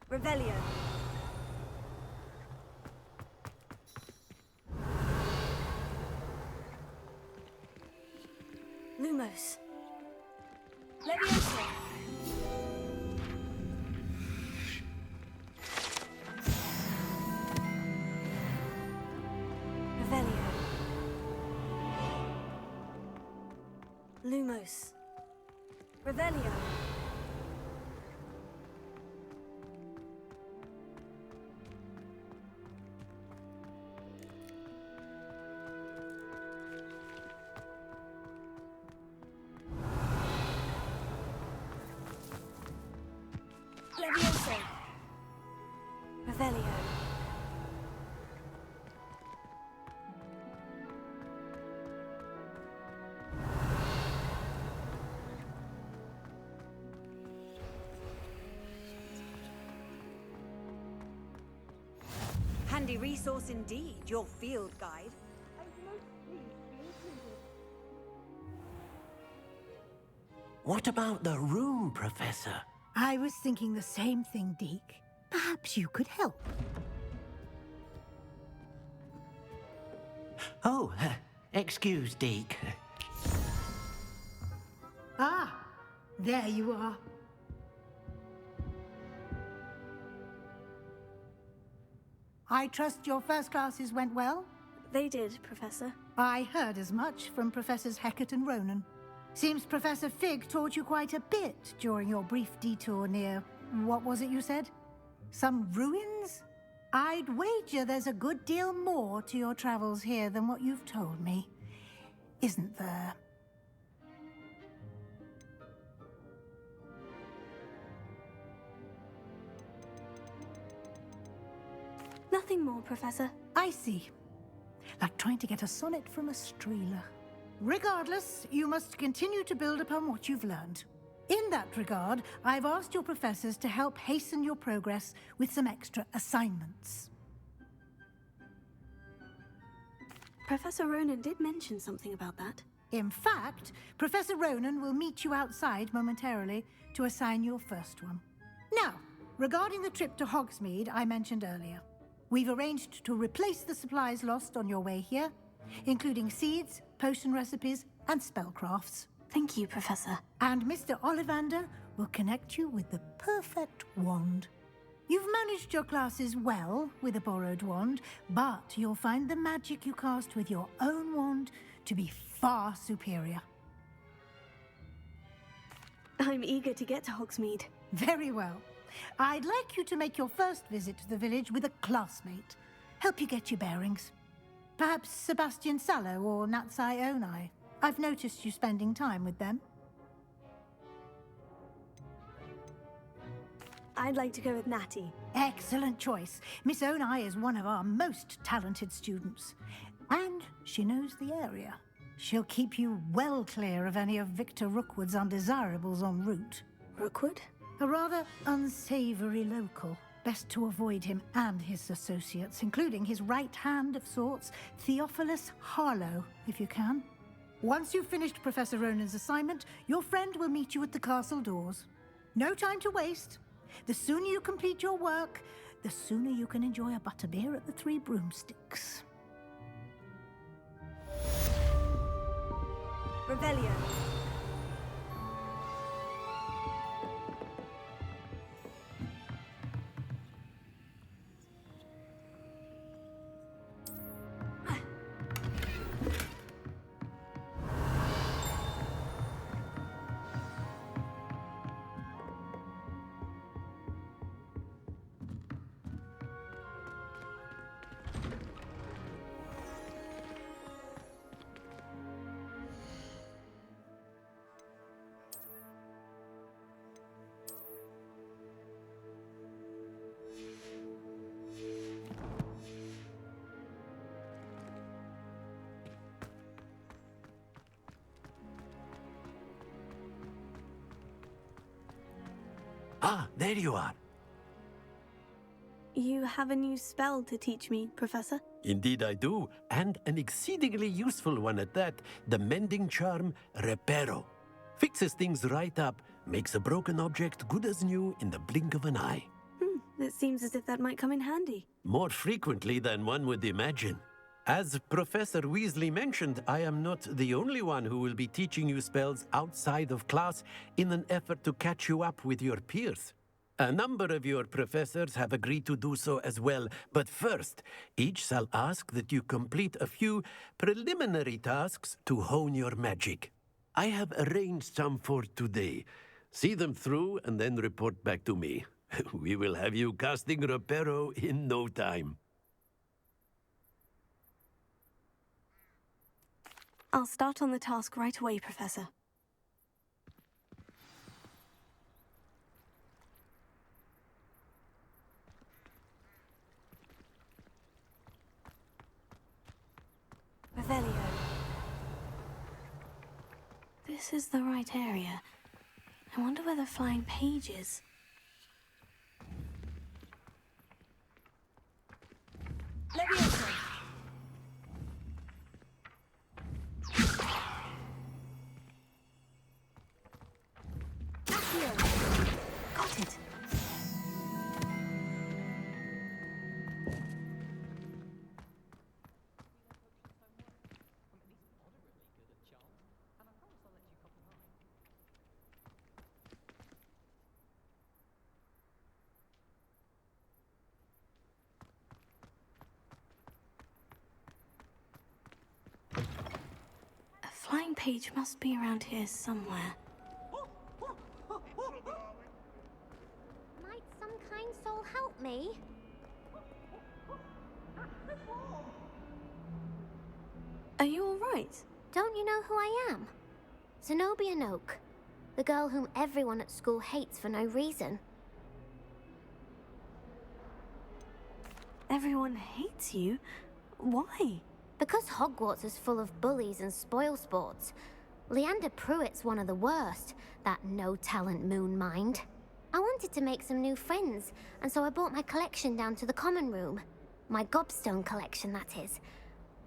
Revelio. Lumos. Leviosa. Revelio. Lumos. Revelio. Leviosa. Revelio. Handy resource indeed, your field guide. What about the room, Professor? I was thinking the same thing, Deke. Perhaps you could help. Oh, excuse, Deke. Ah, there you are. I trust your first classes went well? They did, Professor. I heard as much from Professors Hecat and Ronan. Seems Professor Fig taught you quite a bit during your brief detour near... what was it you said? Some ruins? I'd wager there's a good deal more to your travels here than what you've told me. Isn't there? Nothing more, Professor. I see. Like trying to get a sonnet from a streeler. Regardless, you must continue to build upon what you've learned. In that regard, I've asked your professors to help hasten your progress with some extra assignments. Professor Ronan did mention something about that. In fact, Professor Ronan will meet you outside momentarily to assign your first one. Now, regarding the trip to Hogsmeade I mentioned earlier, we've arranged to replace the supplies lost on your way here, including seeds, potion recipes, and spellcrafts. Thank you, Professor. And Mr. Ollivander will connect you with the perfect wand. You've managed your classes well with a borrowed wand, but you'll find the magic you cast with your own wand to be far superior. I'm eager to get to Hogsmeade. Very well. I'd like you to make your first visit to the village with a classmate. Help you get your bearings. Perhaps Sebastian Sallow or Natsai Onai. I've noticed you spending time with them. I'd like to go with Natty. Excellent choice. Miss Onai is one of our most talented students. And she knows the area. She'll keep you well clear of any of Victor Rookwood's undesirables en route. Rookwood? A rather unsavory local, Best to avoid him and his associates, including his right hand of sorts, Theophilus Harlow, if you can. Once you've finished Professor Ronan's assignment, your friend will meet you at the castle doors. No time to waste. The sooner you complete your work, the sooner you can enjoy a butterbeer at the Three Broomsticks. Revelio. Ah, there you are. You have a new spell to teach me, Professor? Indeed I do, and an exceedingly useful one at that. The mending charm, Reparo. Fixes things right up, makes a broken object good as new in the blink of an eye. It seems as if that might come in handy. More frequently than one would imagine. As Professor Weasley mentioned, I am not the only one who will be teaching you spells outside of class in an effort to catch you up with your peers. A number of your professors have agreed to do so as well, but first, each shall ask that you complete a few preliminary tasks to hone your magic. I have arranged some for today. See them through and then report back to me. We will have you casting Reparo in no time. I'll start on the task right away, Professor. Revelio. This is the right area. I wonder where the flying page is. Leviosa. Got it. A flying page must be around here somewhere. Might some kind soul help me? Are you all right? Don't you know who I am? Zenobia Noak, the girl whom everyone at school hates for no reason. Everyone hates you? Why? Because Hogwarts is full of bullies and spoilsports. Leander Pruitt's one of the worst, that no-talent moon mind. I wanted to make some new friends, and so I brought my collection down to the common room. My gobstone collection, that is.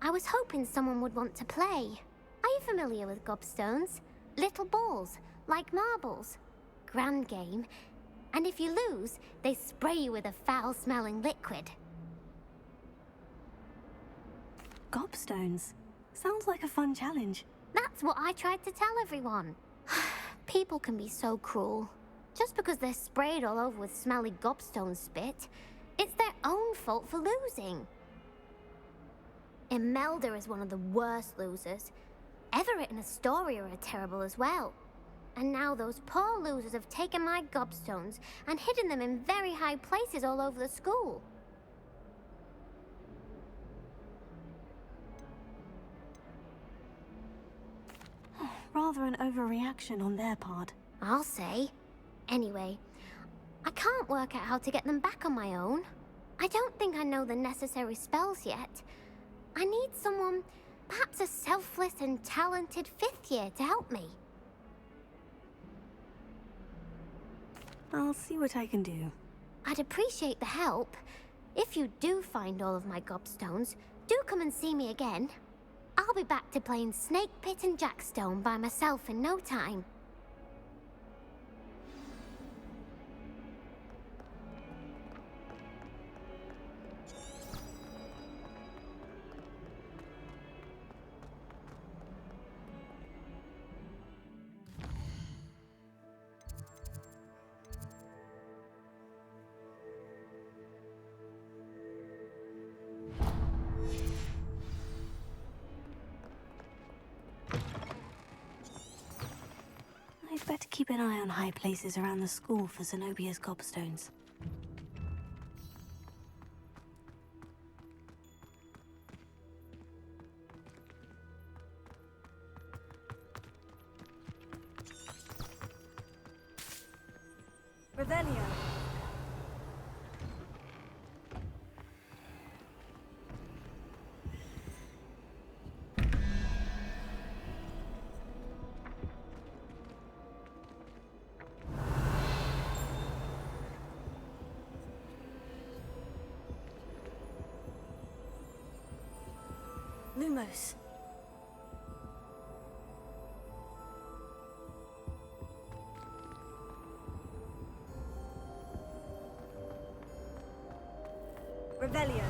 I was hoping someone would want to play. Are you familiar with gobstones? Little balls, like marbles. Grand game. And if you lose, they spray you with a foul-smelling liquid. Gobstones. Sounds like a fun challenge. That's what I tried to tell everyone. People can be so cruel. Just because they're sprayed all over with smelly gobstone spit, it's their own fault for losing. Imelda is one of the worst losers. Everett and Astoria are terrible as well. And now those poor losers have taken my gobstones and hidden them in very high places all over the school. Rather an overreaction on their part. I'll say. Anyway, I can't work out how to get them back on my own. I don't think I know the necessary spells yet. I need someone, perhaps a selfless and talented fifth year to help me. I'll see what I can do. I'd appreciate the help. If you do find all of my gobstones, do come and see me again. I'll be back to playing Snake Pit and Jackstone by myself in no time. I'd better keep an eye on high places around the school for Zenobia's gobstones. Revelio. Lumos. Revelio.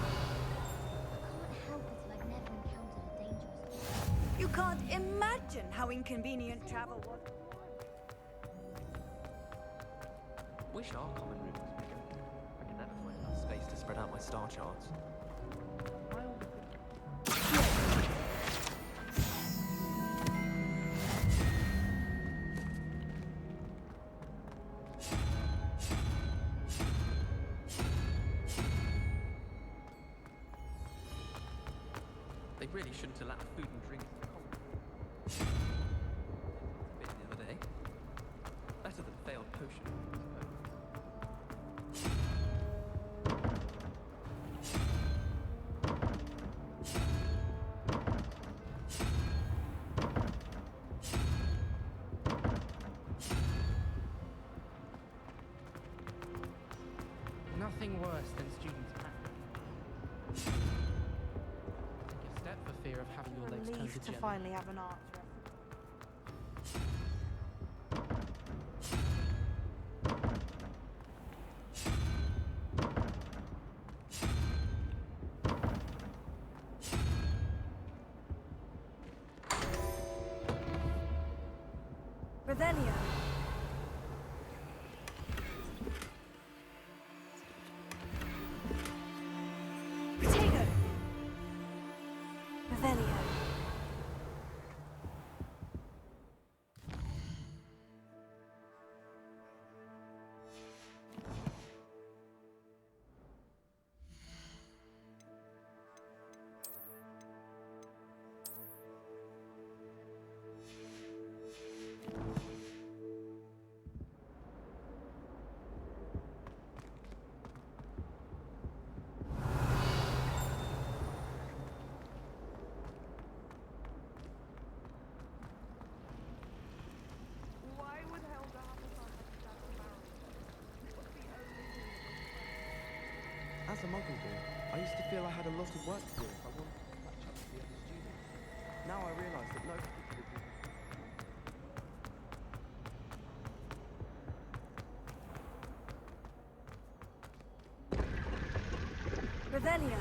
You can't imagine how inconvenient travel was. Wish our common room was bigger. I can never find enough space to spread out my star charts. They really shouldn't allow food and drink in the common room. A bit the other day. Better than failed potion, I suppose. Nothing worse than students panic. Take a step for fear of having your legs turned Relief to to jelly. finally have an arts Revelio. Potato. Revelio. As a muggle boy, I used to feel I had a lot of work to do if I wanted to catch up to the other students. Now I realise that nobody could have been. Revelio.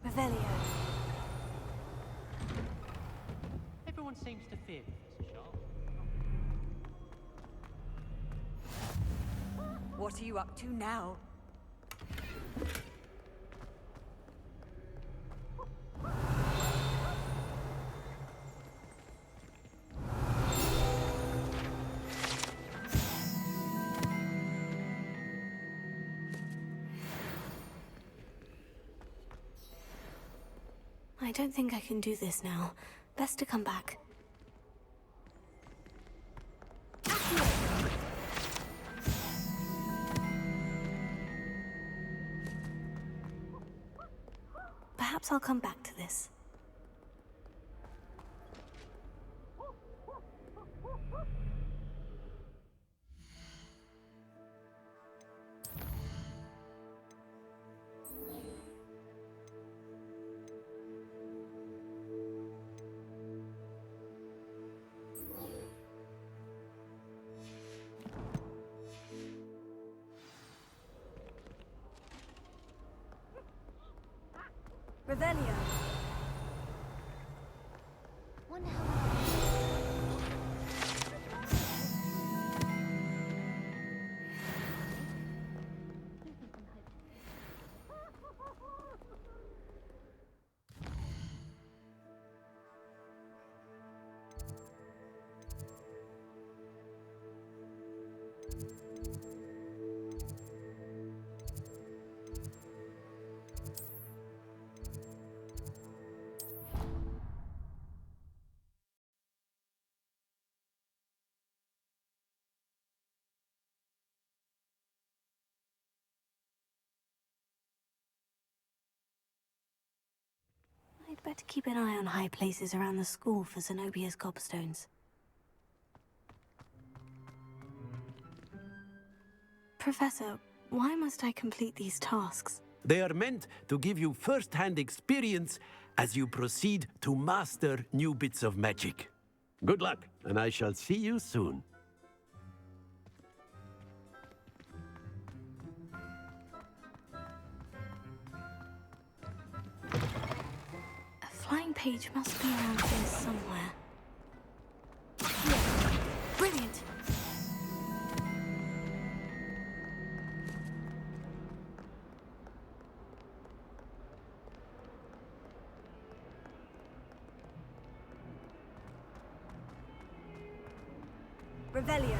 Revelio. Everyone seems to fear Professor Sharp. What are you up to now? I don't think I can do this now. Best to come back. Perhaps I'll come back to this. Revelio. Wonder how I'd better keep an eye on high places around the school for Zenobia's gobstones. Professor, why must I complete these tasks? They are meant to give you first-hand experience as you proceed to master new bits of magic. Good luck, and I shall see you soon. A flying page must be around here somewhere. Brilliant! Revelio.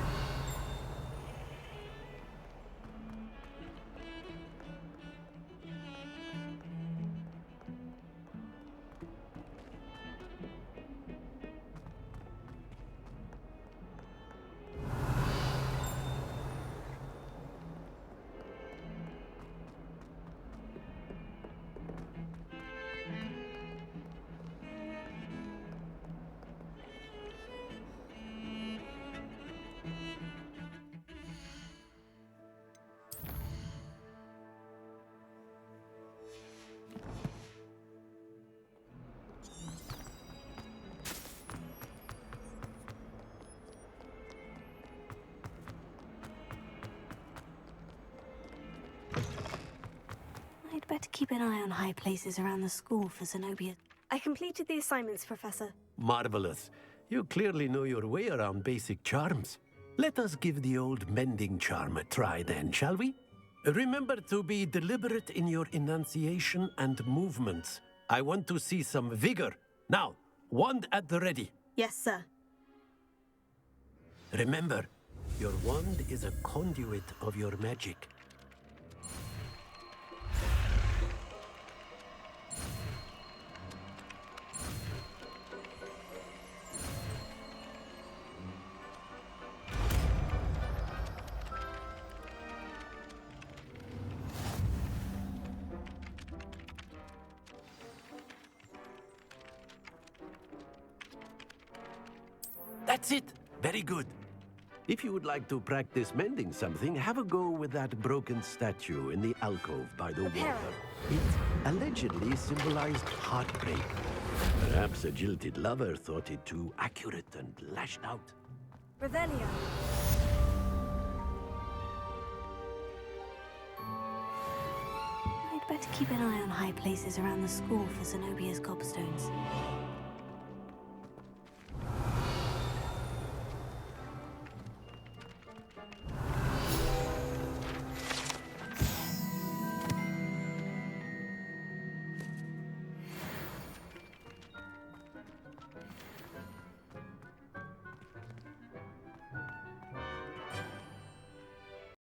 I'd better keep an eye on high places around the school for Zenobia. I completed the assignments, Professor. Marvelous. You clearly know your way around basic charms. Let us give the old mending charm a try then, shall we? Remember to be deliberate in your enunciation and movements. I want to see some vigor. Now, wand at the ready. Yes, sir. Remember, your wand is a conduit of your magic. That's it. Very good. If you would like to practice mending something, have a go with that broken statue in the alcove by the water. It allegedly symbolized heartbreak. Perhaps a jilted lover thought it too accurate and lashed out. Revelio. I'd better keep an eye on high places around the school for Zenobia's gobstones.